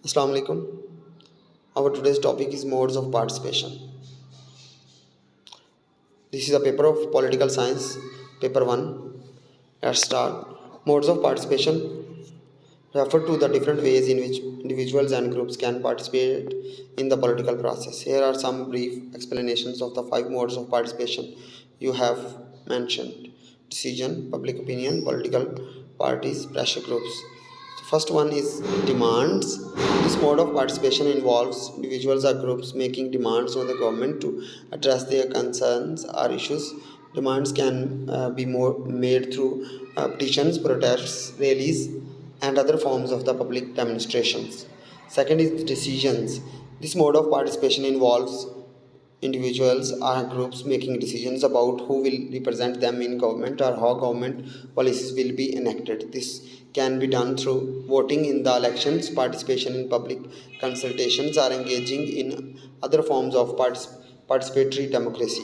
Assalamu alaikum. Our today's topic is modes of participation. This is a paper of political science, paper 1. Let's start. Modes of participation refer to the different ways in which individuals and groups can participate in the political process. Here are some brief explanations of the 5 modes of participation you have mentioned: decision, public opinion, political parties, pressure groups. The first one is demands. This mode of participation involves individuals or groups making demands on the government to address their concerns or issues. Demands can be made through petitions, protests, rallies, and other forms of the public demonstrations. Second is decisions. This mode of participation involves individuals or groups making decisions about who will represent them in government or how government policies will be enacted. This can be done through voting in the elections, participation in public consultations, or engaging in other forms of participatory democracy.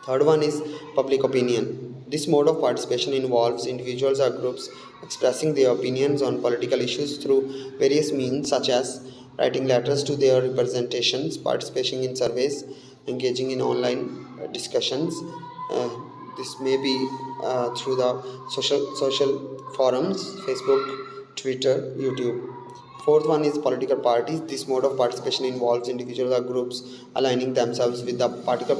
Third one is public opinion. This mode of participation involves individuals or groups expressing their opinions on political issues through various means, such as writing letters to their representations, participating in surveys, engaging in online discussions. Uh, this may be through the social forums, Facebook, Twitter, YouTube. Fourth one is political parties. This mode of participation involves individuals or groups aligning themselves with the political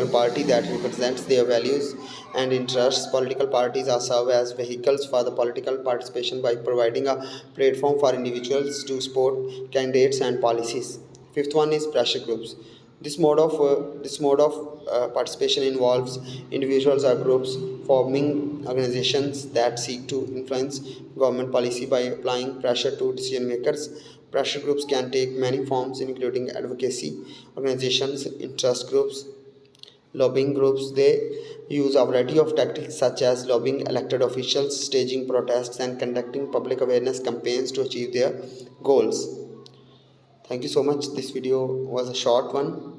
party that represents their values and interests. Political parties are serve as vehicles for the political participation by providing a platform for individuals to support candidates and policies. Fifth one is pressure groups. This mode of participation involves individuals or groups forming organizations that seek to influence government policy by applying pressure to decision makers. Pressure groups can take many forms, including advocacy organizations, interest groups, lobbying groups. They use a variety of tactics such as lobbying elected officials, staging protests, and conducting public awareness campaigns to achieve their goals. Thank you so much. This video was a short one.